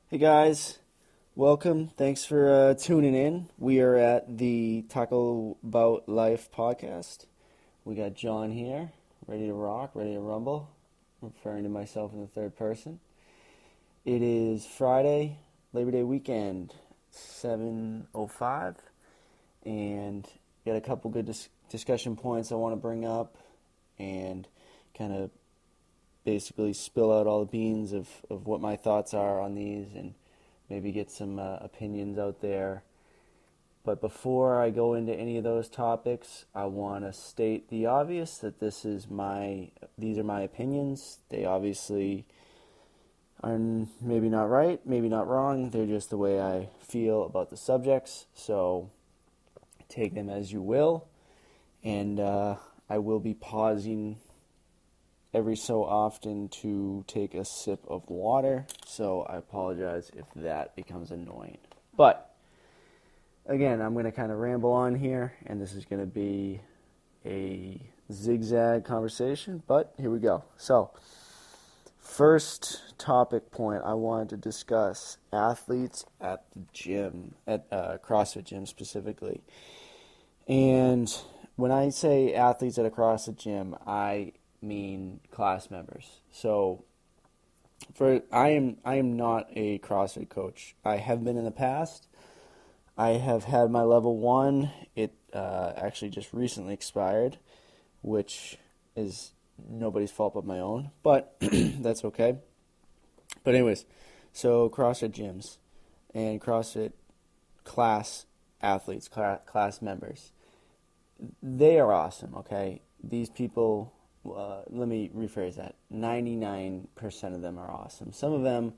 Hey guys, welcome. Thanks for tuning in. We are at the Bout Life podcast. We got John here, ready to rock, ready to rumble. I'm referring to myself in the third person. It is Friday, Labor Day weekend, 7:05, and got a couple good discussion points I want to bring up and kind of basically spill out all the beans of what my thoughts are on these and maybe get some opinions out there. But before I go into any of those topics, I want to state the obvious that these are my opinions. They obviously are maybe not right, maybe not wrong. They're just the way I feel about the subjects. So take them as you will. And I will be pausing every so often to take a sip of water, so I apologize if that becomes annoying. But again, I'm going to kind of ramble on here, and this is going to be a zigzag conversation, but here we go. So, first topic point I wanted to discuss: athletes at the gym, at CrossFit gym specifically. And when I say athletes at a CrossFit gym, I mean class members. So I am not a CrossFit coach. I have been in the past. I have had my level 1. It actually just recently expired, which is nobody's fault but my own, but that's okay. But anyways, so CrossFit gyms and CrossFit class athletes, class members, they are awesome, okay? These people, let me rephrase that. 99% of them are awesome. Some of them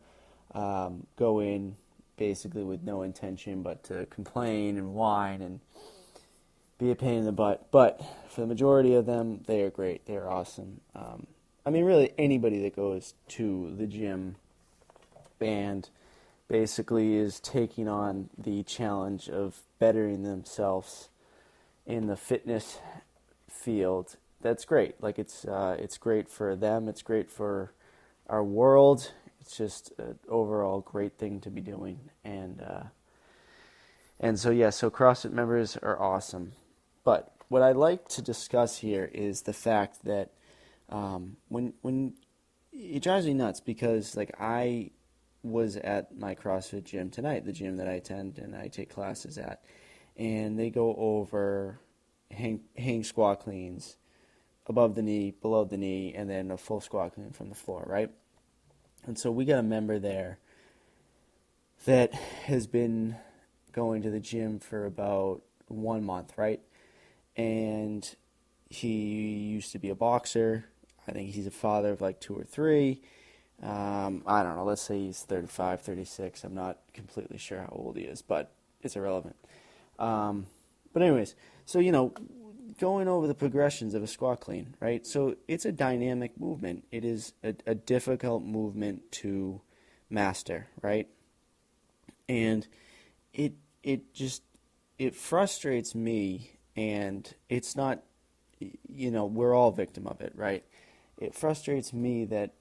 go in basically with no intention but to complain and whine and be a pain in the butt. But for the majority of them, they are great. They are awesome. Really, anybody that goes to the gym and basically is taking on the challenge of bettering themselves in the fitness field, that's great. Like it's great for them. It's great for our world. It's just an overall great thing to be doing. And so CrossFit members are awesome. But what I'd like to discuss here is the fact that when it drives me nuts, because like I was at my CrossFit gym tonight, the gym that I attend and I take classes at, and they go over hang squat cleans, above the knee, below the knee, and then a full squat clean from the floor, right? And so we got a member there that has been going to the gym for about 1 month, right? And he used to be a boxer. I think he's a father of like 2 or 3. I don't know, let's say he's 35, 36. I'm not completely sure how old he is, but it's irrelevant. But anyways, so, going over the progressions of a squat clean, right? So it's a dynamic movement. It is a difficult movement to master, right? And it frustrates me, and it's not, we're all victim of it, right? It frustrates me that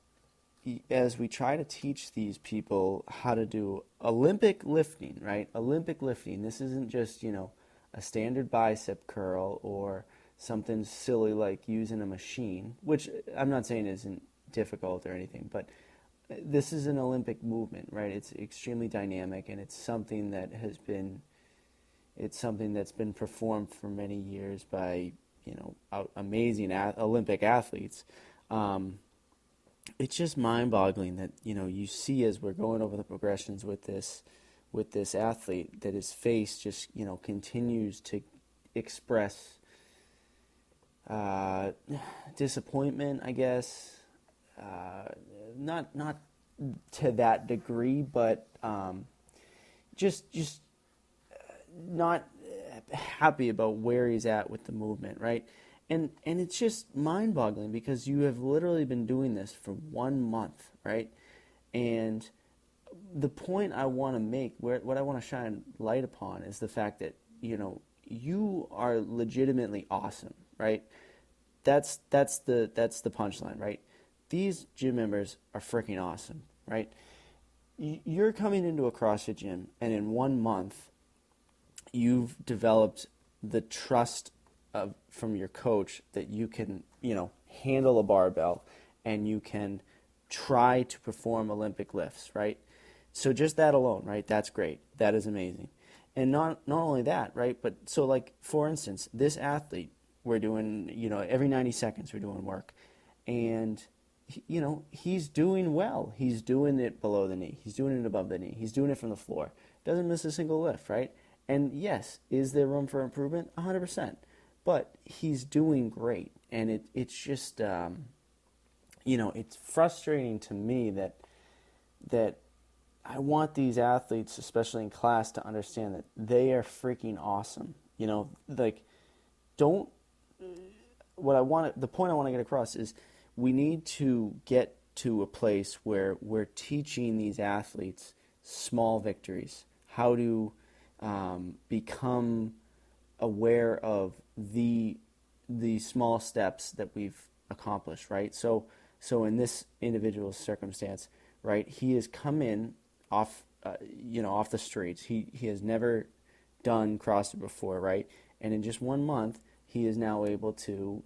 as we try to teach these people how to do Olympic lifting, right? Olympic lifting, this isn't just, a standard bicep curl or something silly like using a machine, which I'm not saying isn't difficult or anything, but this is an Olympic movement, right? It's extremely dynamic, and it's something that's been performed for many years by, amazing Olympic athletes. It's just mind-boggling that, you see as we're going over the progressions with this athlete, that his face just, continues to express disappointment, I guess. Not to that degree, but just not happy about where he's at with the movement, right? And it's just mind-boggling because you have literally been doing this for 1 month, right? And the point I want to make, what I want to shine light upon, is the fact that you are legitimately awesome, right? That's the punchline, right? These gym members are freaking awesome, right? you're coming into a CrossFit gym, and in 1 month, you've developed the trust from your coach that you can, handle a barbell and you can try to perform Olympic lifts, right? So just that alone, right? That's great. That is amazing. And not only that, right? But so like, for instance, this athlete, we're doing, every 90 seconds we're doing work. And, he's doing well. He's doing it below the knee. He's doing it above the knee. He's doing it from the floor. Doesn't miss a single lift, right? And yes, is there room for improvement? 100%. But he's doing great. And it's just, it's frustrating to me that I want these athletes, especially in class, to understand that they are freaking awesome. The point I want to get across is we need to get to a place where we're teaching these athletes small victories, how to become aware of the small steps that we've accomplished, right? So in this individual's circumstance, right, he has come in off the streets. He has never done CrossFit before, right? And in just 1 month, he is now able to,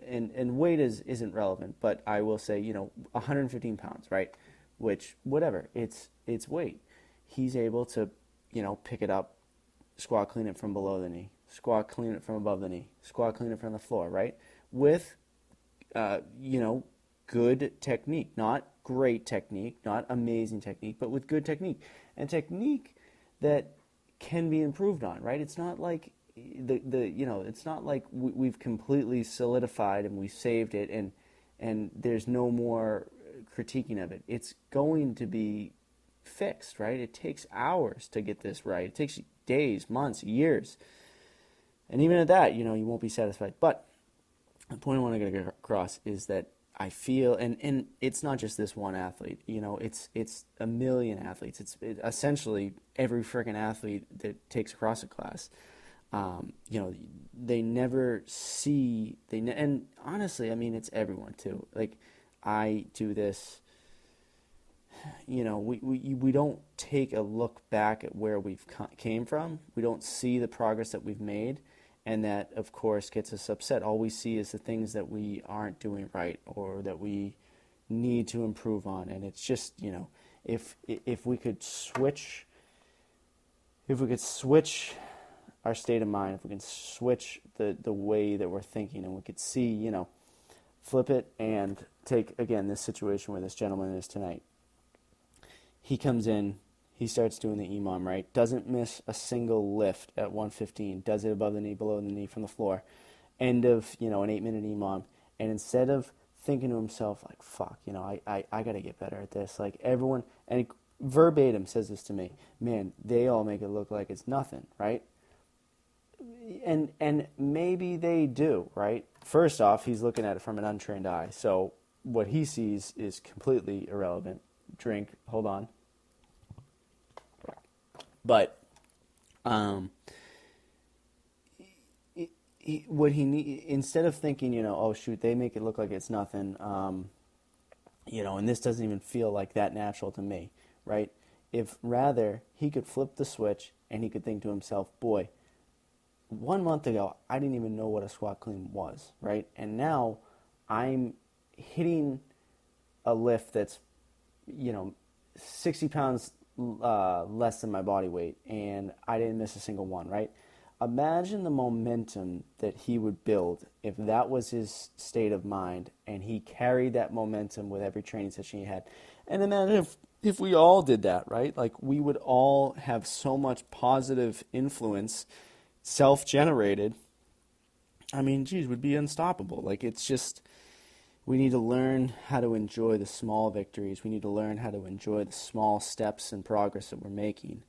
and weight isn't relevant, but I will say, 115 pounds, right? Which, whatever, it's weight. He's able to, pick it up, squat clean it from below the knee, squat clean it from above the knee, squat clean it from the floor, right? With, good technique, not great technique, not amazing technique, but with good technique, and technique that can be improved on, right? It's not like it's not like we've completely solidified and we saved it and there's no more critiquing of it. It's going to be fixed, right? It takes hours to get this right. It takes days, months, years. And even at that, you won't be satisfied. But the point I want to get across is that I feel, and it's not just this one athlete, it's a million athletes. It's essentially every freaking athlete that takes a CrossFit class. They never see, and honestly, it's everyone too. Like, I do this, we don't take a look back at where we've came from. We don't see the progress that we've made. And that, of course, gets us upset. All we see is the things that we aren't doing right or that we need to improve on. And it's just, if we could switch our state of mind, if we can switch the way that we're thinking, and we could see, flip it and take, again, this situation where this gentleman is tonight. He comes in. He starts doing the EMOM, right? Doesn't miss a single lift at 115. Does it above the knee, below the knee, from the floor. End of, an 8-minute EMOM. And instead of thinking to himself, like, fuck, I got to get better at this. Like, everyone, and he verbatim says this to me, man, they all make it look like it's nothing, right? And maybe they do, right? First off, he's looking at it from an untrained eye. So what he sees is completely irrelevant. Drink, hold on. But what he instead of thinking, oh shoot, they make it look like it's nothing, and this doesn't even feel like that natural to me, right? If rather he could flip the switch and he could think to himself, boy, 1 month ago I didn't even know what a squat clean was, right? And now I'm hitting a lift that's, 60 pounds less than my body weight, and I didn't miss a single one, right? Imagine the momentum that he would build if that was his state of mind, and he carried that momentum with every training session he had. And imagine if we all did that, right? Like, we would all have so much positive influence, self-generated. We'd be unstoppable. Like, it's just, we need to learn how to enjoy the small victories. We need to learn how to enjoy the small steps and progress that we're making.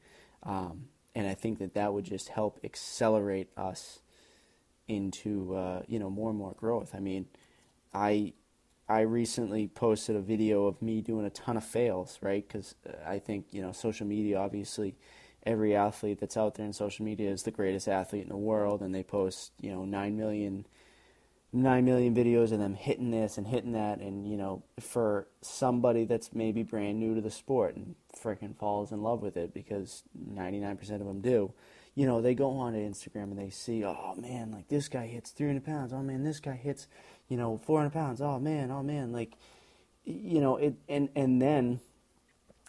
And I think that would just help accelerate us into, more and more growth. I recently posted a video of me doing a ton of fails, right? Because I think, social media, obviously, every athlete that's out there in social media is the greatest athlete in the world, and they post, 9 million 9 million videos of them hitting this and hitting that, and for somebody that's maybe brand new to the sport and freaking falls in love with it, because 99% of them do, they go on to Instagram and they see, oh man, like this guy hits 300 pounds, oh man, this guy hits 400 pounds, oh man, like and then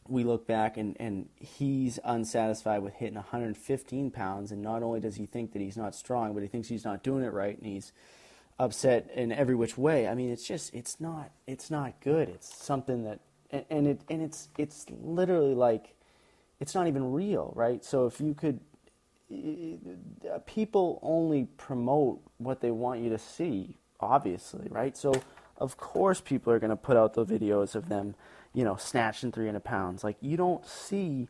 we look back and he's unsatisfied with hitting 115 pounds, and not only does he think that he's not strong, but he thinks he's not doing it right, and he's upset in every which way. I mean, it's not good. It's something that, it's literally like, it's not even real, right? So if you could, people only promote what they want you to see, obviously, right? So of course people are going to put out the videos of them, snatching 300 pounds. Like, you don't see,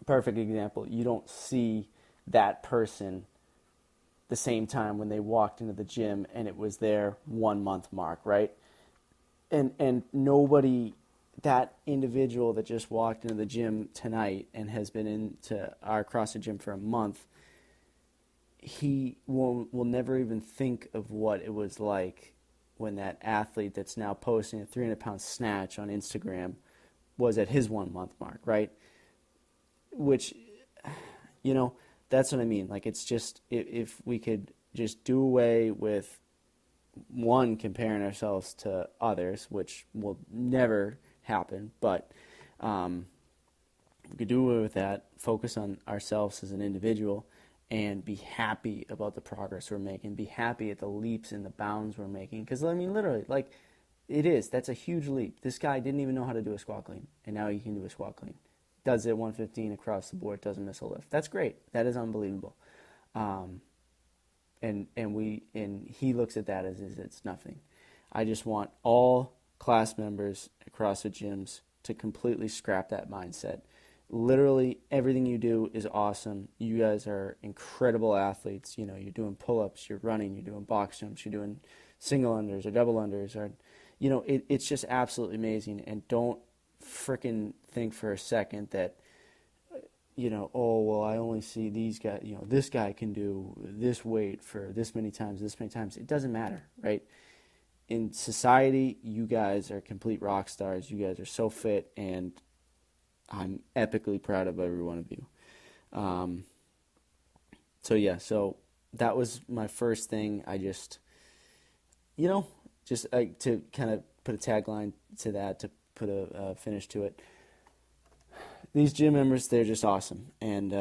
perfect example, you don't see that person the same time when they walked into the gym and it was their 1 month mark, right? And nobody, that individual that just walked into the gym tonight and has been into our CrossFit gym for a month, he will never even think of what it was like when that athlete that's now posting a 300-pound snatch on Instagram was at his 1 month mark, right? Which, that's what I mean. Like, it's just, if we could just do away with, one, comparing ourselves to others, which will never happen, but we could do away with that, focus on ourselves as an individual, and be happy about the progress we're making, be happy at the leaps and the bounds we're making. Because, I mean, literally, like, that's a huge leap. This guy didn't even know how to do a squat clean, and now he can do a squat clean. Does it 115 across the board, doesn't miss a lift. That's great. That is unbelievable. And he looks at that as it's nothing. I just want all class members across the gyms to completely scrap that mindset. Literally everything you do is awesome. You guys are incredible athletes. You're doing pull-ups, you're running, you're doing box jumps, you're doing single unders or double unders, or it's just absolutely amazing. And don't freaking think for a second that oh, well, I only see these guys, this guy can do this weight for this many times. It doesn't matter, right? In society, you guys are complete rock stars. You guys are so fit, and I'm epically proud of every one of you. So that was my first thing. I just, to kind of put a tagline to that, to put a finish to it. These gym members, they're just awesome. And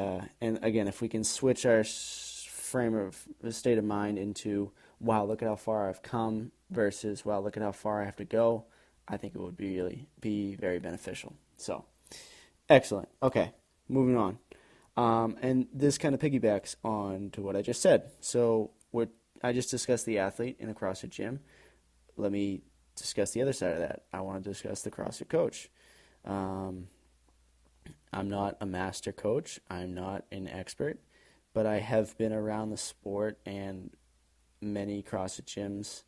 again, if we can switch our state of mind into, wow, look at how far I've come, versus, wow, look at how far I have to go, I think it would be very beneficial. So, excellent. Okay, moving on. And this kind of piggybacks on to what I just said. So I just discussed the athlete in a CrossFit gym. Let me discuss the other side of that. I want to discuss the CrossFit coach. I'm not a master coach. I'm not an expert, but I have been around the sport and many CrossFit gyms,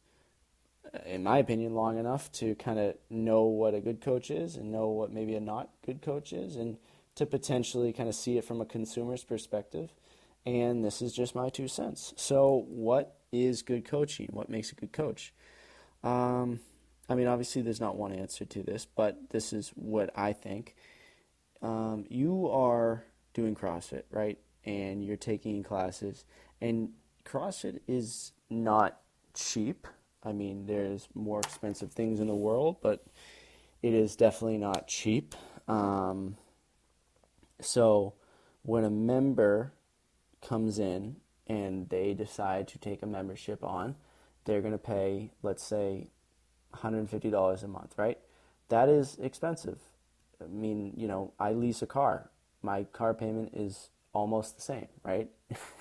in my opinion, long enough to kind of know what a good coach is and know what maybe a not good coach is, and to potentially kind of see it from a consumer's perspective. And this is just my 2 cents. So what is good coaching? What makes a good coach? I mean, obviously there's not one answer to this, but this is what I think. You are doing CrossFit, right? And you're taking classes. And CrossFit is not cheap. I mean, there's more expensive things in the world, but it is definitely not cheap. So when a member comes in and they decide to take a membership on, they're going to pay, let's say, $150 a month, right? That is expensive. I mean, I lease a car. My car payment is almost the same, right?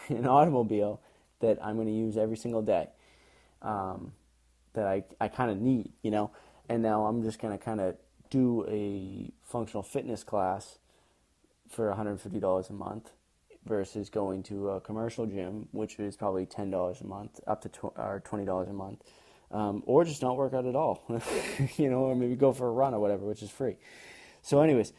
An automobile that I'm going to use every single day, that I kind of need, and now I'm just going to kind of do a functional fitness class for $150 a month versus going to a commercial gym, which is probably $10 a month, up to $20 a month, or just not work out at all, or maybe go for a run or whatever, which is free. So anyways,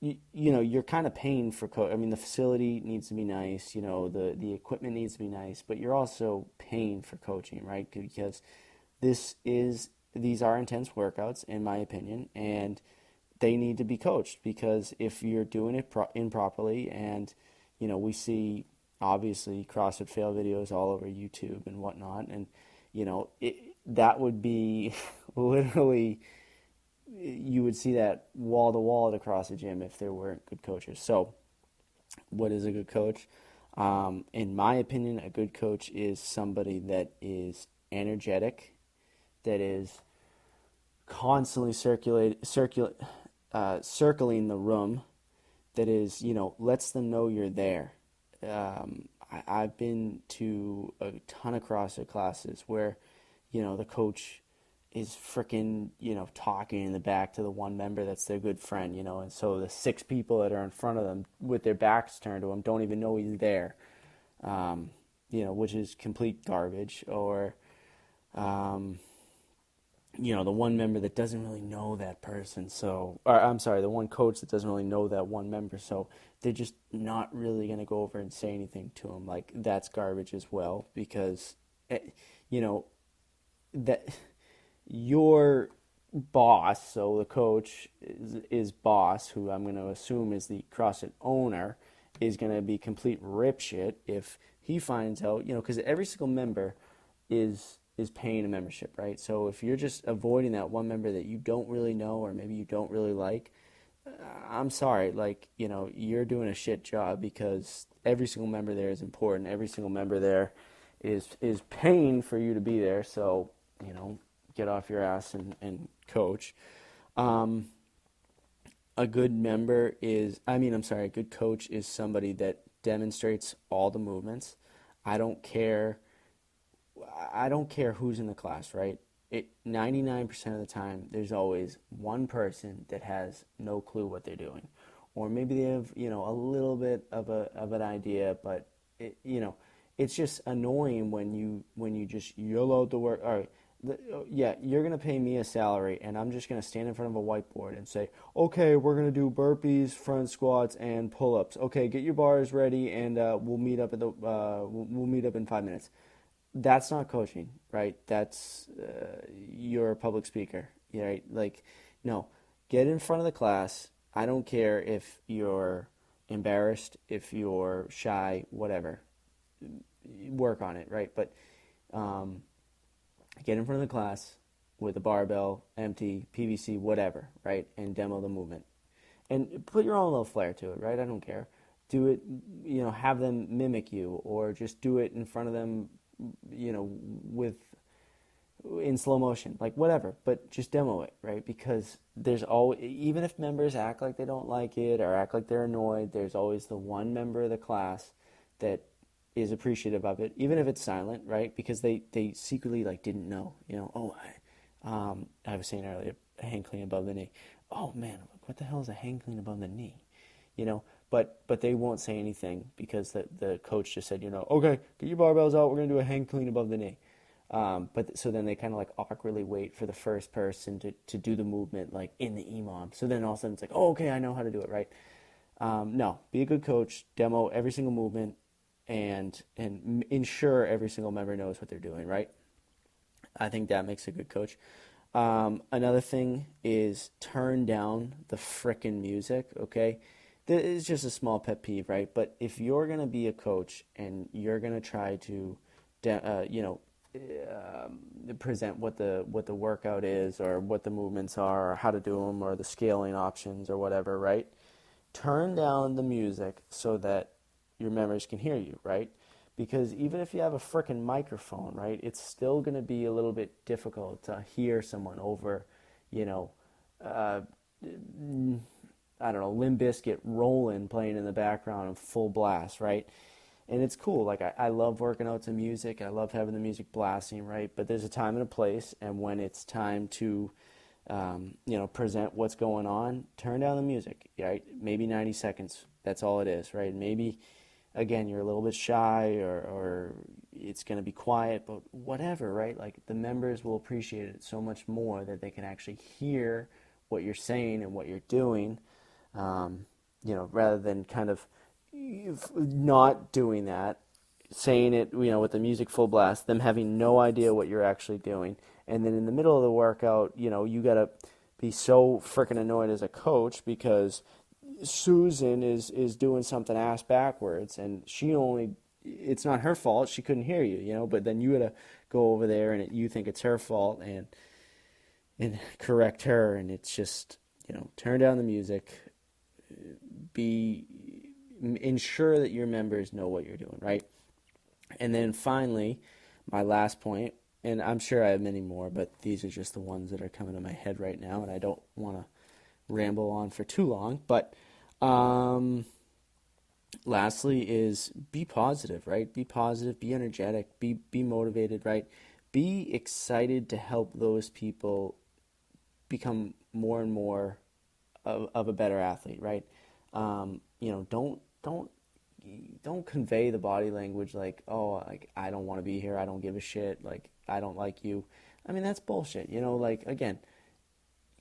you're kind of paying for I mean, the facility needs to be nice, the equipment needs to be nice, but you're also paying for coaching, right? Because these are intense workouts, in my opinion, and they need to be coached, because if you're doing it improperly, and we see obviously CrossFit fail videos all over YouTube and whatnot, and that would be literally, you would see that wall to wall across the gym if there weren't good coaches. So, what is a good coach? In my opinion, a good coach is somebody that is energetic, that is constantly circling the room, that is, lets them know you're there. I've been to a ton of CrossFit classes where, the coach is freaking, talking in the back to the one member that's their good friend, and so the six people that are in front of them with their backs turned to him don't even know he's there, which is complete garbage. Or, the one member that doesn't really know that person, or I'm sorry, the one coach that doesn't really know that one member, so they're just not really going to go over and say anything to him. Like, that's garbage as well, because, that your boss, so the coach is boss, who I'm going to assume is the CrossFit owner, is going to be complete ripshit if he finds out, because every single member is paying a membership, right? So if you're just avoiding that one member that you don't really know, or maybe you don't really like, I'm sorry, like, you're doing a shit job, because every single member there is important. Every single member there is paying for you to be there. So, get off your ass and coach. A good a good coach is somebody that demonstrates all the movements. I don't care who's in the class, right? 99% of the time, there's always one person that has no clue what they're doing, or maybe they have, a little bit of an idea, but it's just annoying when you just yell out the word. All right, you're gonna pay me a salary, and I'm just gonna stand in front of a whiteboard and say, okay, we're gonna do burpees, front squats, and pull-ups. Okay, get your bars ready, and we'll meet up we'll meet up in 5 minutes. That's not coaching, right? That's you're a public speaker, right? Like, no, get in front of the class. I don't care if you're embarrassed, if you're shy, whatever. Work on it, right? But get in front of the class with a barbell, empty, PVC, whatever, right? And demo the movement. And put your own little flair to it, right? I don't care. Do it, have them mimic you, or just do it in front of them, in slow motion, like whatever, but just demo it, right? Because there's always, even if members act like they don't like it or act like they're annoyed, there's always the one member of the class that is appreciative of it, even if it's silent, right? Because they secretly didn't know, I was saying earlier, a hang clean above the knee. Oh man, what the hell is a hang clean above the knee? But they won't say anything, because the coach just said, okay, get your barbells out, we're gonna do a hang clean above the knee. But so then they kind of awkwardly wait for the first person to do the movement in the EMOM. So then all of a sudden it's oh, okay, I know how to do it, right? No, be a good coach, demo every single movement, and ensure every single member knows what they're doing, right? I think that makes a good coach. Another thing is turn down the frickin' music, okay? It's just a small pet peeve, right? But if you're going to be a coach and you're going to try to, present what the workout is, or what the movements are, or how to do them, or the scaling options, or whatever, right? Turn down the music so that your members can hear you, right? Because even if you have a frickin' microphone, right, it's still going to be a little bit difficult to hear someone over, I don't know, Limp Bizkit rolling, playing in the background in full blast, right? And it's cool. I love working out to music. I love having the music blasting, right? But there's a time and a place, and when it's time to, present what's going on, turn down the music, right? Maybe 90 seconds. That's all it is, right? Maybe, again, you're a little bit shy, or it's going to be quiet, but whatever, right? The members will appreciate it so much more that they can actually hear what you're saying and what you're doing. rather than kind of not doing that, saying it, with the music full blast, them having no idea what you're actually doing. And then in the middle of the workout, you got to be so freaking annoyed as a coach because Susan is doing something ass backwards, and it's not her fault. She couldn't hear you, but then you got to go over there and you think it's her fault and correct her. And it's just, turn down the music, ensure that your members know what you're doing, right? And then finally, my last point, and I'm sure I have many more, but these are just the ones that are coming to my head right now, and I don't want to ramble on for too long. But lastly is be positive, right? Be positive, be energetic, be motivated, right? Be excited to help those people become more and more of a better athlete, right? Don't convey the body language like, oh, like, I don't want to be here, I don't give a shit, like, I don't like you. I mean, that's bullshit, like, again,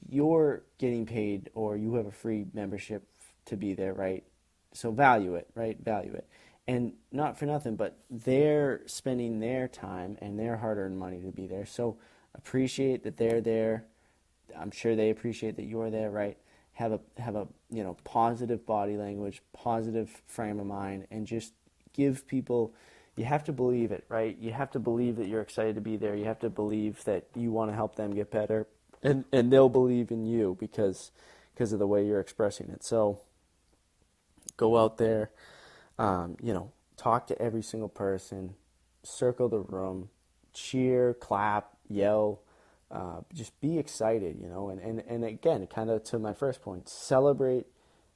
you're getting paid or you have a free membership to be there, right? So value it, right? Value it. And not for nothing, but they're spending their time and their hard-earned money to be there. So appreciate that they're there. I'm sure they appreciate that you're there, right? Have a positive body language, positive frame of mind, and just give people. You have to believe it, right? You have to believe that you're excited to be there. You have to believe that you want to help them get better, and they'll believe in you because of the way you're expressing it. So go out there, talk to every single person, circle the room, cheer, clap, yell. Just be excited, and again, kind of to my first point, celebrate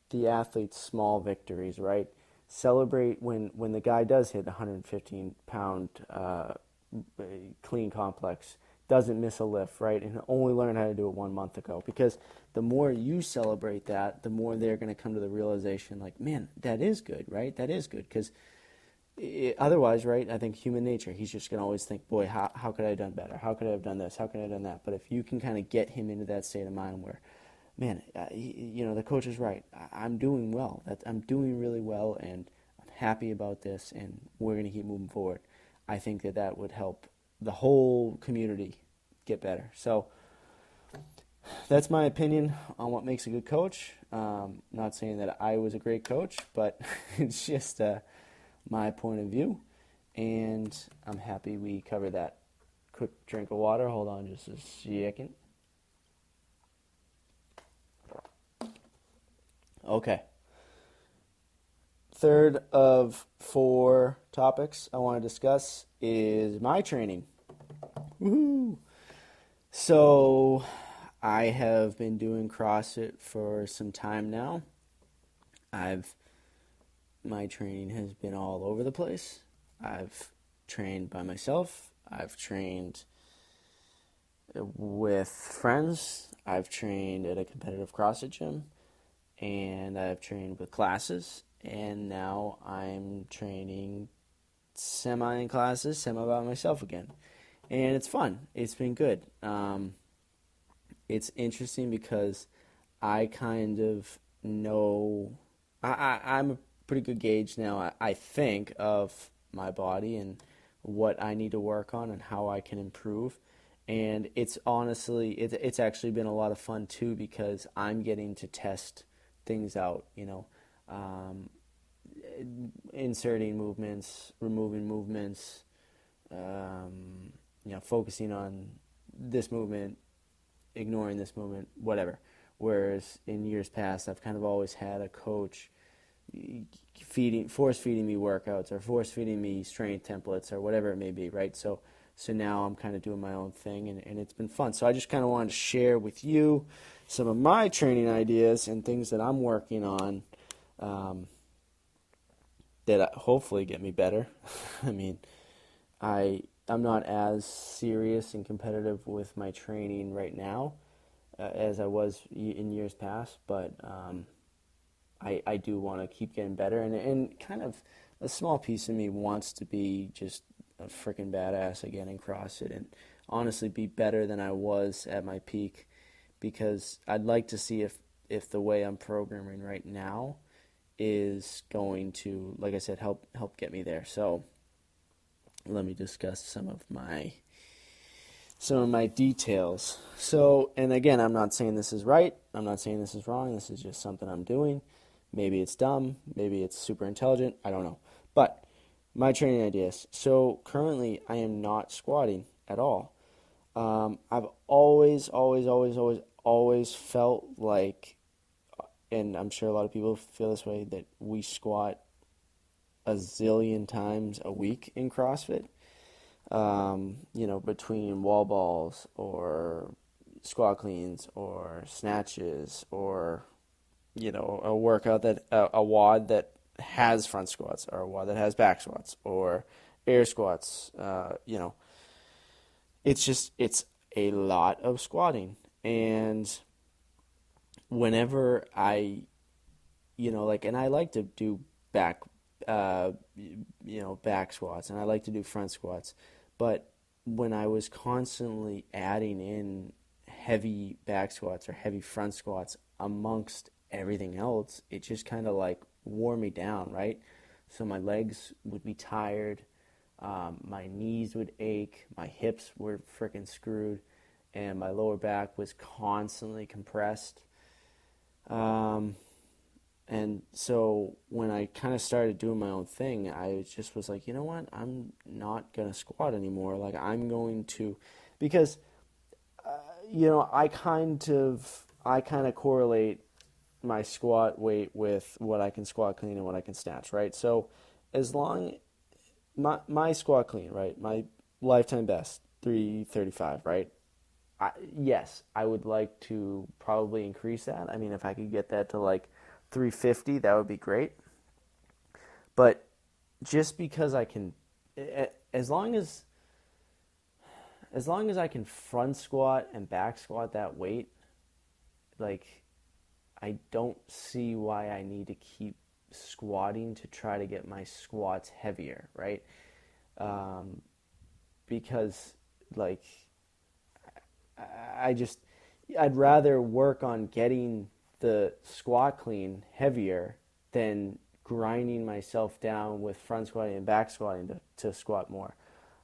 the athlete's small victories, right? Celebrate when the guy does hit 115-pound clean complex, doesn't miss a lift, right? And only learned how to do it 1 month ago. Because the more you celebrate that, the more they're going to come to the realization, like, man, that is good, right? That is good. Because otherwise, right, I think human nature, he's just going to always think, boy, how could I have done better? How could I have done this? How could I have done that? But if you can kind of get him into that state of mind where, man, the coach is right. I'm doing well. I'm doing really well, and I'm happy about this, and we're going to keep moving forward. I think that would help the whole community get better. So that's my opinion on what makes a good coach. Not saying that I was a great coach, but it's just my point of view, and I'm happy we covered that. Quick drink of water. Hold on just a second. Okay. Third of 4 topics I want to discuss is my training. Woohoo! So I have been doing CrossFit for some time now. My training has been all over the place. I've trained by myself. I've trained with friends. I've trained at a competitive CrossFit gym. And I've trained with classes. And now I'm training semi in classes, semi by myself again. And it's fun. It's been good. It's interesting because I kind of know... I'm a pretty good gauge now, I think, of my body and what I need to work on and how I can improve. And it's honestly, it's actually been a lot of fun too, because I'm getting to test things out, inserting movements, removing movements, focusing on this movement, ignoring this movement, whatever. Whereas in years past, I've kind of always had a coach force feeding me workouts or force feeding me strength templates or whatever it may be, right? So now I'm kind of doing my own thing, and it's been fun. So I just kind of wanted to share with you some of my training ideas and things that I'm working on that hopefully get me better. I mean, I'm not as serious and competitive with my training right now as I was in years past, but I do want to keep getting better, and kind of a small piece of me wants to be just a freaking badass again in CrossFit and honestly be better than I was at my peak, because I'd like to see if the way I'm programming right now is going to, like I said, help get me there. So let me discuss some of my details. So, and again, I'm not saying this is right. I'm not saying this is wrong. This is just something I'm doing. Maybe it's dumb. Maybe it's super intelligent. I don't know. But my training ideas. So currently, I am not squatting at all. I've always felt like, and I'm sure a lot of people feel this way, that we squat a zillion times a week in CrossFit. Between wall balls or squat cleans or snatches or, a workout a WOD that has front squats or a WOD that has back squats or air squats. It's a lot of squatting. And whenever and I like to do back squats, and I like to do front squats. But when I was constantly adding in heavy back squats or heavy front squats amongst everything else, it just kind of like wore me down, right? So my legs would be tired, my knees would ache, my hips were freaking screwed, and my lower back was constantly compressed. And so when I kind of started doing my own thing, I just was like, you know what? I'm not going to squat anymore. Like I'm going to, because, I kind of correlate my squat weight with what I can squat clean and what I can snatch, right? So as long, my squat clean, right? My lifetime best, 335, right? Yes, I would like to probably increase that. I mean, if I could get that to like 350, that would be great. But just because I can, as long as I can front squat and back squat that weight, like I don't see why I need to keep squatting to try to get my squats heavier, right? Because like I'd rather work on getting the squat clean heavier than grinding myself down with front squatting and back squatting to squat more.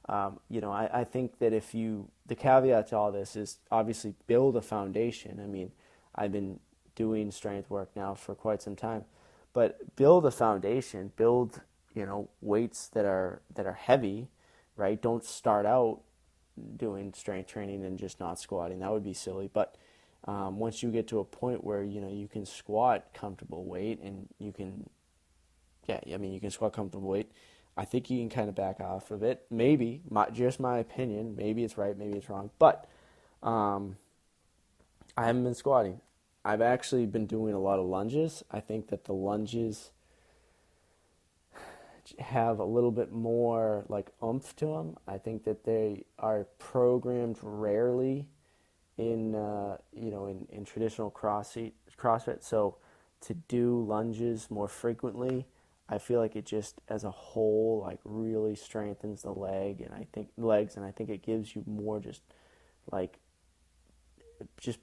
I think that the caveat to all this is obviously build a foundation. I mean, I've been doing strength work now for quite some time, but build a foundation, build, weights that are heavy, right? Don't start out doing strength training and just not squatting. That would be silly. But once you get to a point where you can squat comfortable weight and you can squat comfortable weight, I think you can kind of back off of it. Maybe, just my opinion, maybe it's right, maybe it's wrong, but I haven't been squatting. I've actually been doing a lot of lunges. I think that the lunges have a little bit more like oomph to them. I think that they are programmed rarely in traditional CrossFit. So to do lunges more frequently, I feel like it just as a whole like really strengthens the legs, and I think it gives you more just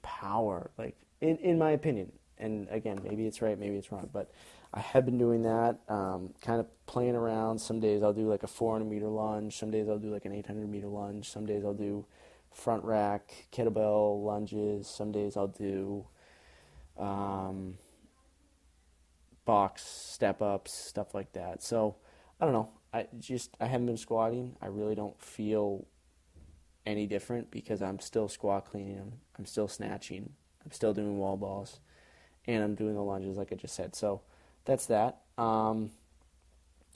power, like in my opinion. And again, maybe it's right, maybe it's wrong, but I have been doing that, kind of playing around. Some days I'll do like a 400-meter lunge. Some days I'll do like an 800-meter lunge. Some days I'll do front rack, kettlebell lunges. Some days I'll do box step-ups, stuff like that. So, I don't know. I haven't been squatting. I really don't feel any different because I'm still squat cleaning them. I'm still snatching. I'm still doing wall balls. And I'm doing the lunges like I just said. So that's that.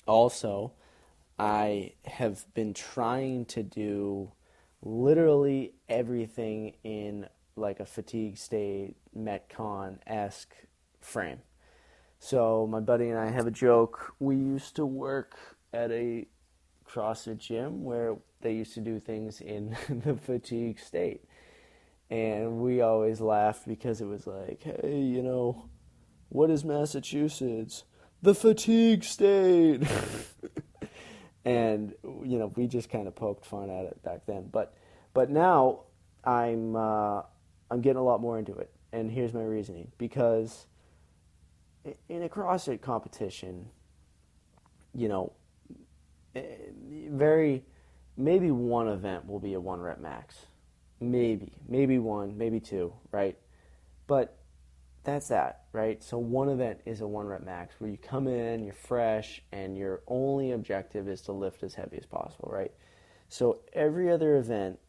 Also, I have been trying to do literally everything in like a fatigue state, Metcon-esque frame. So my buddy and I have a joke. We used to work at a CrossFit gym where they used to do things in the fatigue state. And we always laughed because it was like, hey, what is Massachusetts? The fatigue state. And, we just kind of poked fun at it back then. But now I'm getting a lot more into it. And here's my reasoning. Because in a CrossFit competition, you know, very maybe one event will be a 1 rep max. Maybe one, maybe two, right? But that's that, right? So one event is a 1 rep max where you come in, you're fresh, and your only objective is to lift as heavy as possible, right? So every other event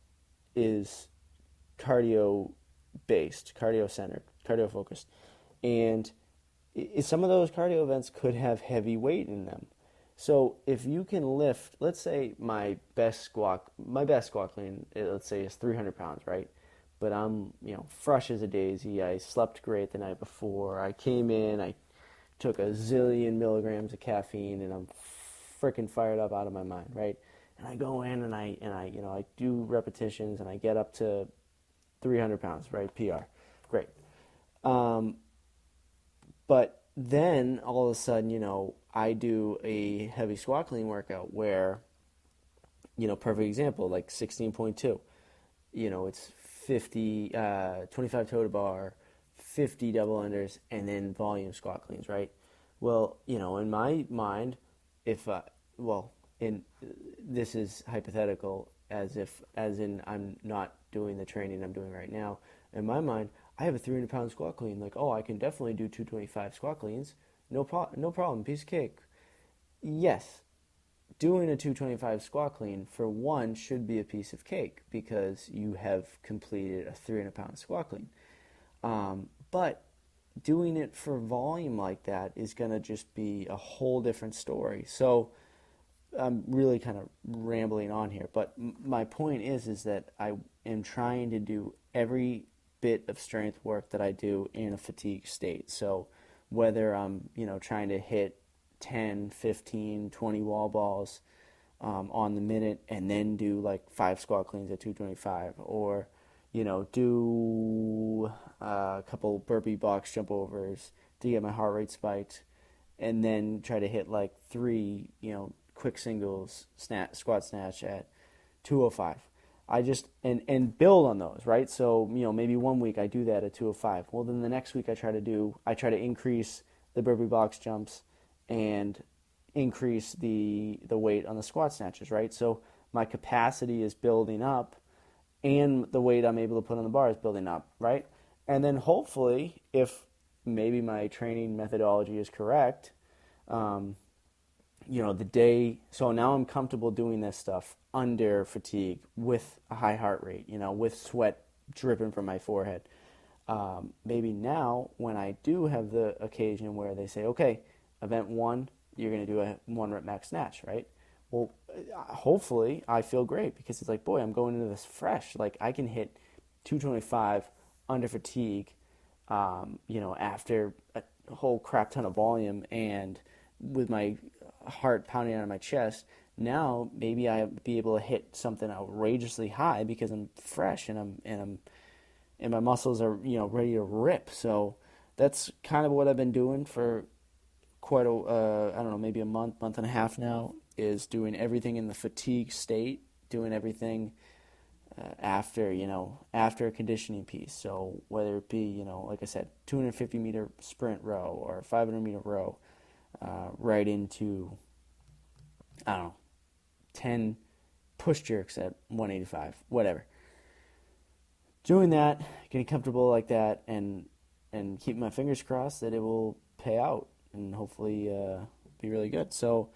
is cardio based, cardio centered, cardio focused. And some of those cardio events could have heavy weight in them. So if you can lift, let's say my best squat clean, let's say is 300 pounds, right? But I'm, fresh as a daisy. I slept great the night before. I came in, I took a zillion milligrams of caffeine, and I'm freaking fired up out of my mind, right? And I go in and I do repetitions, and I get up to 300 pounds, right? PR, great. But then all of a sudden, I do a heavy squat clean workout where, perfect example, like 16.2, it's 50, 25 toe to bar, 50 double unders, and then volume squat cleans, right? Well, in my mind, this is hypothetical, as in I'm not doing the training I'm doing right now. In my mind, I have a 300-pound squat clean. Like, I can definitely do 225 squat cleans. No problem, piece of cake. Yes, doing a 225 squat clean, for one, should be a piece of cake because you have completed a 300-pound squat clean. But doing it for volume like that is going to just be a whole different story. So I'm really kind of rambling on here, but my point is that I am trying to do every bit of strength work that I do in a fatigue state. So whether I'm, trying to hit 10, 15, 20 wall balls on the minute and then do like 5 squat cleans at 225, or, do a couple burpee box jump overs to get my heart rate spiked, and then try to hit like 3, quick singles squat snatch at 205. I just and build on those, right? So, maybe one week I do that at 205. Well, then the next week I try to increase the burpee box jumps and increase the weight on the squat snatches, right? So my capacity is building up and the weight I'm able to put on the bar is building up, right? And then hopefully, if maybe my training methodology is correct, so now I'm comfortable doing this stuff under fatigue with a high heart rate, with sweat dripping from my forehead. Maybe now when I do have the occasion where they say, okay, event 1, you're going to do a 1 rep max snatch, right? Well, hopefully I feel great because it's like, boy, I'm going into this fresh. Like I can hit 225 under fatigue, after a whole crap ton of volume and with my heart pounding out of my chest. Now maybe I'll be able to hit something outrageously high because I'm fresh and my muscles are ready to rip. So that's kind of what I've been doing for quite maybe a month and a half now, is doing everything in the fatigue state, doing everything after a conditioning piece. So whether it be like I said, 250 meter sprint row or 500 meter row, right into 10 push jerks at 185, whatever. Doing that, getting comfortable like that, and keeping my fingers crossed that it will pay out and hopefully be really good. So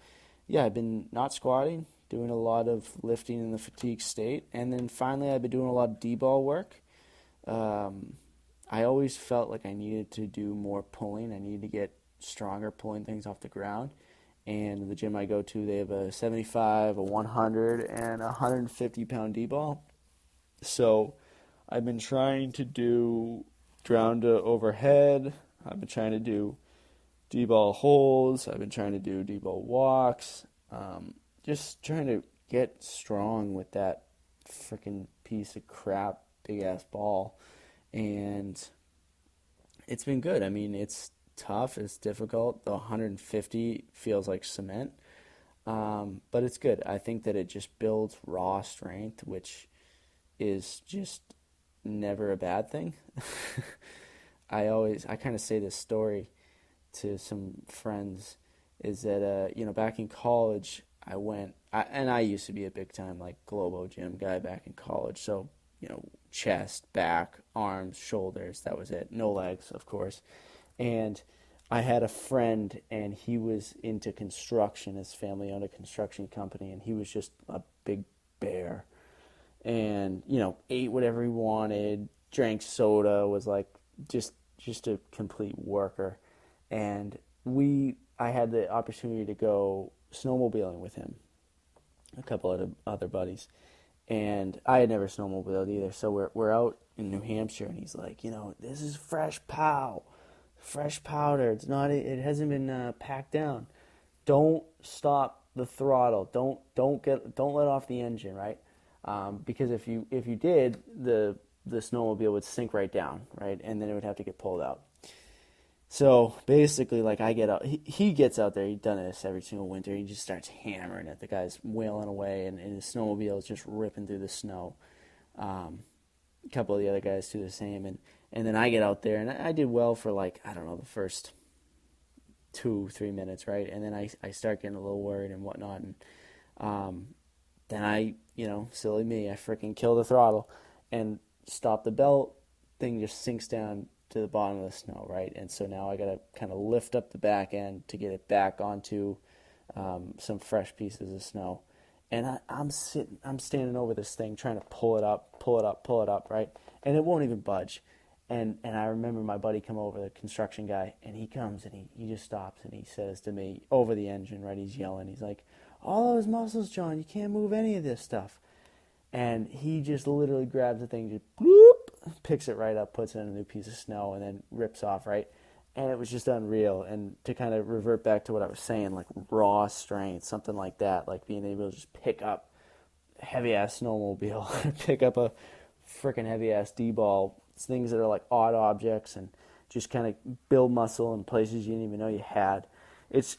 yeah, I've been not squatting, doing a lot of lifting in the fatigue state, and then finally I've been doing a lot of D-ball work. I always felt like I needed to do more pulling. I needed to get stronger pulling things off the ground. And the gym I go to, they have a 75, a 100, and a 150-pound D-ball. So I've been trying to do ground to overhead. I've been trying to do D-ball holds. I've been trying to do D-ball walks. Just trying to get strong with that freaking piece of crap, big-ass ball. And it's been good. I mean, it's tough. It's difficult. The 150 feels like cement. But it's good. I think that it just builds raw strength, which is just never a bad thing. I kind of say this story to some friends, is that back in college and I used to be a big time like Globo gym guy back in college. So, chest, back, arms, shoulders, that was it. No legs, of course. And I had a friend, and he was into construction. His family owned a construction company, and he was just a big bear. And, ate whatever he wanted, drank soda, was like just a complete worker. And I had the opportunity to go snowmobiling with him, a couple of other buddies, and I had never snowmobiled either. So we're out in New Hampshire, and he's like, this is fresh powder. It hasn't been packed down. Don't stop the throttle. Don't let off the engine, right? Because if you did, the snowmobile would sink right down, right, and then it would have to get pulled out. So basically, like, I get out, he gets out there. He's done this every single winter. He just starts hammering it. The guy's wailing away, and his snowmobile is just ripping through the snow. A couple of the other guys do the same, and then I get out there, and I did well for, like, I don't know, the first 2-3 minutes, right? And then I start getting a little worried and whatnot, and then I, silly me, I freaking kill the throttle and stop the belt. Thing just sinks down to the bottom of the snow, right? And so now I got to kind of lift up the back end to get it back onto some fresh pieces of snow. And I'm standing over this thing trying to pull it up, right? And it won't even budge. And I remember my buddy come over, the construction guy, and he comes and he just stops and he says to me over the engine, right? He's yelling. He's like, "All those muscles, John, you can't move any of this stuff." And he just literally grabs the thing, just bloop, picks it right up, puts it in a new piece of snow, and then rips off, right? And it was just unreal. And to kind of revert back to what I was saying, like raw strength, something like that, like being able to just pick up a heavy-ass snowmobile, pick up a freaking heavy-ass D-ball, things that are like odd objects, and just kind of build muscle in places you didn't even know you had. It's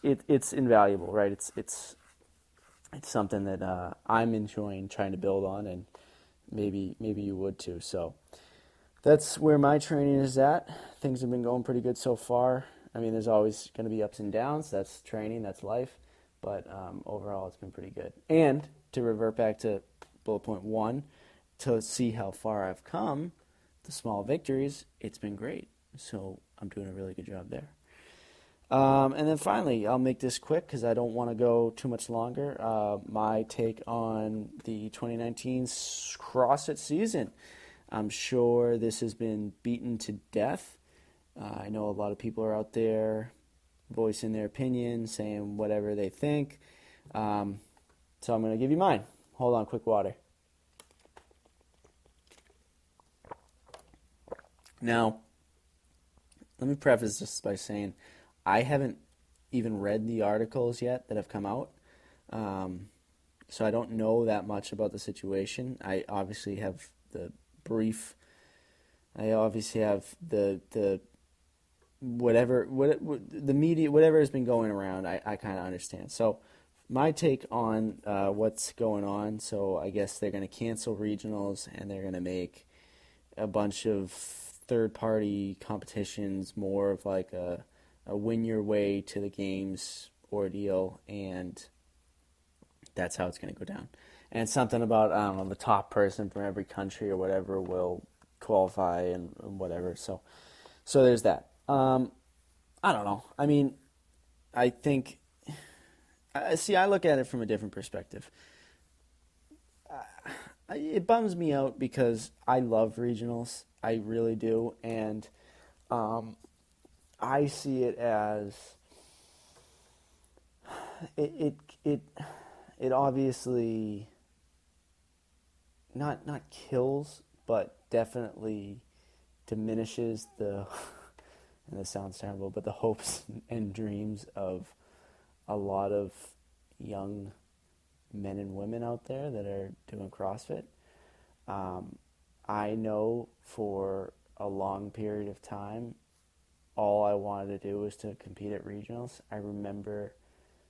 invaluable, right? It's something that I'm enjoying trying to build on, and maybe you would too. So that's where my training is at. Things have been going pretty good so far. I mean, there's always going to be ups and downs. That's training, that's life. But overall, it's been pretty good. And to revert back to bullet point 1, to see how far I've come, the small victories, it's been great. So I'm doing a really good job there. And then finally, I'll make this quick because I don't want to go too much longer. My take on the 2019 CrossFit season. I'm sure this has been beaten to death. I know a lot of people are out there voicing their opinion, saying whatever they think. So I'm going to give you mine. Hold on, quick water. Now, let me preface this by saying I haven't even read the articles yet that have come out, so I don't know that much about the situation. I obviously have the brief. I obviously have the the media, whatever has been going around. I kind of understand. So my take on what's going on. So I guess they're going to cancel regionals, and they're going to make a bunch of third-party competitions more of like a win your way to the games ordeal, and that's how it's going to go down. And something about, I don't know, the top person from every country or whatever will qualify and whatever. So there's that. I don't know. I mean, I think, I look at it from a different perspective. It bums me out because I love regionals. I really do. And I see it as it obviously not kills, but definitely diminishes the, and this sounds terrible, but the hopes and dreams of a lot of young men and women out there that are doing CrossFit. I know for a long period of time, all I wanted to do was to compete at regionals. I remember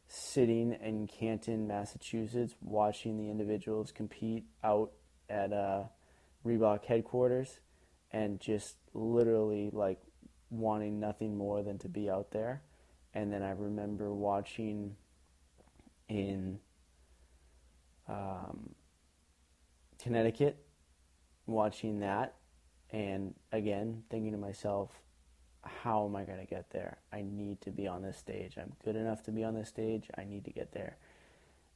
sitting in Canton, Massachusetts, watching the individuals compete out at Reebok headquarters, and just literally like wanting nothing more than to be out there. And then I remember watching in Connecticut, watching that, and again thinking to myself, how am I going to get there? I need to be on this stage. I'm good enough to be on this stage. I need to get there.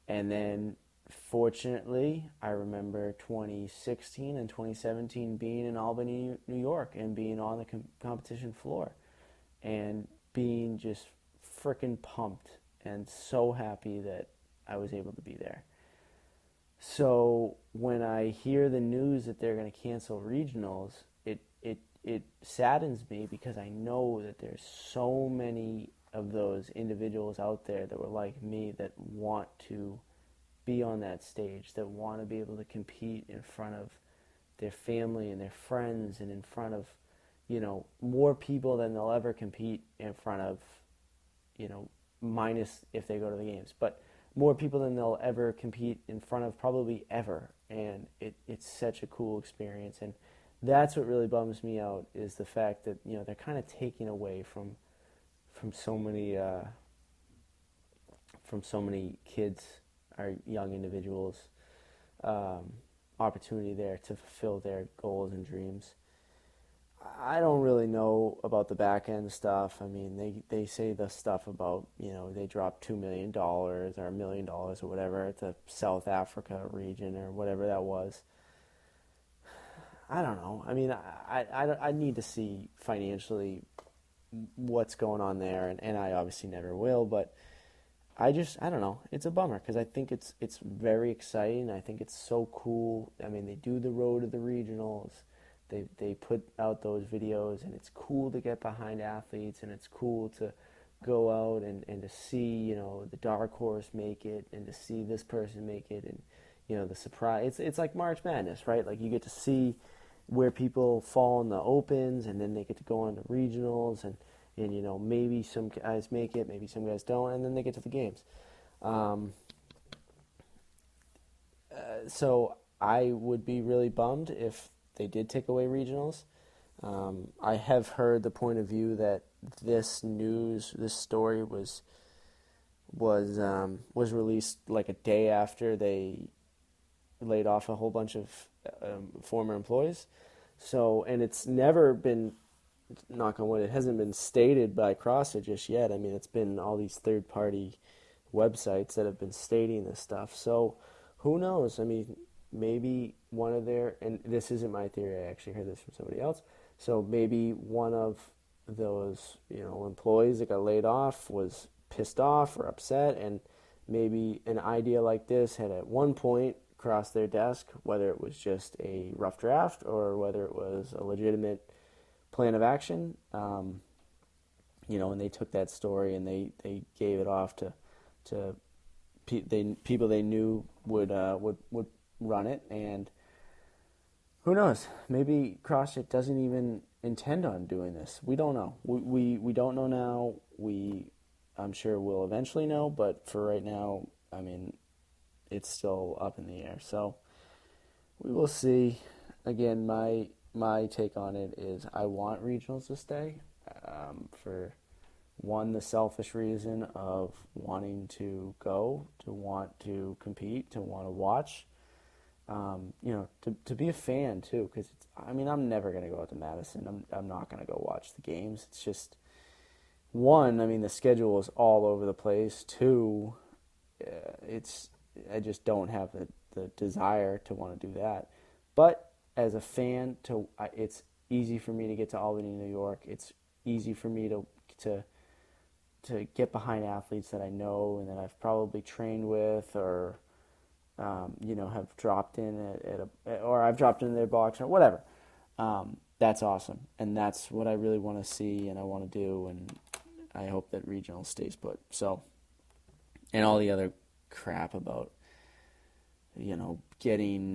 And then fortunately, I remember 2016 and 2017 being in Albany, New York, and being on the competition floor and being just freaking pumped and so happy that I was able to be there. So when I hear the news that they're going to cancel regionals, it saddens me, because I know that there's so many of those individuals out there that were like me, that want to be on that stage, that want to be able to compete in front of their family and their friends, and in front of, more people than they'll ever compete in front of, minus if they go to the games, but more people than they'll ever compete in front of, probably ever. And it's such a cool experience. And that's what really bums me out, is the fact that, they're kind of taking away from so many kids, or young individuals, opportunity there to fulfill their goals and dreams. I don't really know about the back end stuff. I mean, they say the stuff about, they dropped $2 million or $1 million or whatever at the South Africa region or whatever that was. I don't know. I mean, I need to see financially what's going on there, and I obviously never will, but I don't know. It's a bummer, because I think it's very exciting. I think it's so cool. I mean, they do the road to the regionals. They put out those videos, and it's cool to get behind athletes, and it's cool to go out and to see, the dark horse make it, and to see this person make it, and, the surprise. It's like March Madness, right? Like, you get to see where people fall in the opens, and then they get to go on to regionals, and maybe some guys make it, maybe some guys don't, and then they get to the games. So I would be really bummed if they did take away regionals. I have heard the point of view that this story was released like a day after they laid off a whole bunch of former employees. So, and it's never been, knock on wood, it hasn't been stated by CrossFit just yet. I mean, it's been all these third-party websites that have been stating this stuff. So, who knows? I mean, maybe one of their, and this isn't my theory, I actually heard this from somebody else, so maybe one of those, employees that got laid off was pissed off or upset, and maybe an idea like this had at one point crossed their desk, whether it was just a rough draft or whether it was a legitimate plan of action, and they took that story and they gave it off to people they knew would run it. And who knows, maybe CrossFit doesn't even intend on doing this. We don't know. We don't know now. I'm sure we'll eventually know, but for right now, I mean, it's still up in the air. So we will see. Again, my take on it is I want regionals to stay, for one, the selfish reason of wanting to go, to want to compete, to want to watch, to be a fan too, because I'm never going to go out to Madison. I'm not going to go watch the games. It's just, one, the schedule is all over the place. Two, I just don't have the desire to want to do that. But as a fan, it's easy for me to get to Albany, New York. It's easy for me to get behind athletes that I know and that I've probably trained with, or have dropped in or I've dropped into their box or whatever. That's awesome, and that's what I really want to see and I want to do, and I hope that regional stays put. So, and all the other crap about getting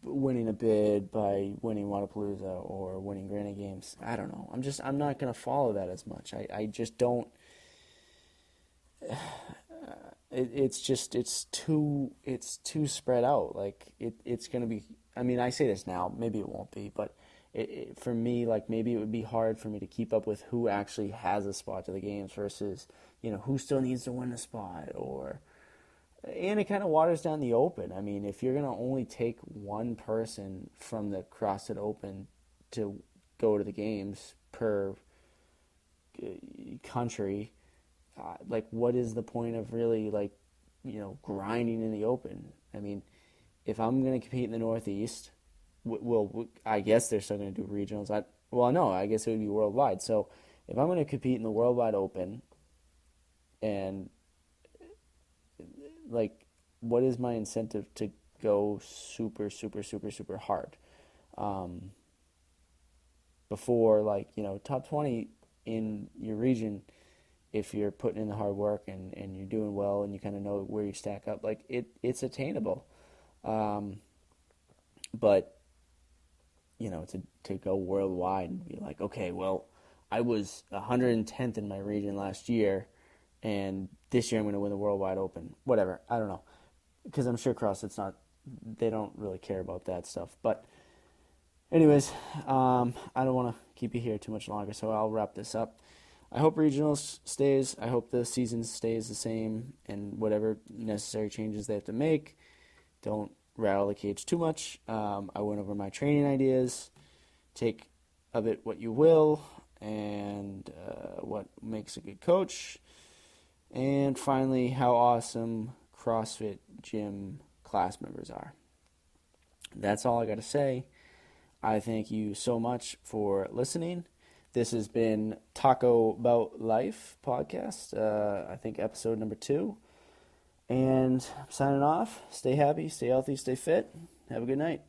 winning a bid by winning Wadapalooza or winning Granite Games. I don't know. I'm not going to follow that as much. I just don't. It's too spread out. Like it's going to be. I say this now. Maybe it won't be, but for me, like maybe it would be hard for me to keep up with who actually has a spot to the games versus, who still needs to win a spot, and it kind of waters down the Open. I mean, if you're going to only take one person from the CrossFit Open to go to the games per country, like what is the point of really grinding in the Open? I mean, if I'm going to compete in the Northeast, I guess they're still going to do regionals. I guess it would be worldwide. So if I'm going to compete in the Worldwide Open, and what is my incentive to go super, super, super, super hard? Before, top 20 in your region, if you're putting in the hard work and you're doing well and you kind of know where you stack up, it's attainable. But, to go worldwide and be like, okay, well, I was 110th in my region last year, and this year I'm going to win the Worldwide Open. Whatever, I don't know. Because I'm sure CrossFit's they don't really care about that stuff. But anyways, I don't want to keep you here too much longer, so I'll wrap this up. I hope regionals stays. I hope the season stays the same, and whatever necessary changes they have to make, don't rattle the cage too much. I went over my training ideas. Take of it what you will, and what makes a good coach. And finally, how awesome CrossFit gym class members are. That's all I got to say. I thank you so much for listening. This has been Bout Life podcast, I think episode number 2. And I'm signing off. Stay happy, stay healthy, stay fit. Have a good night.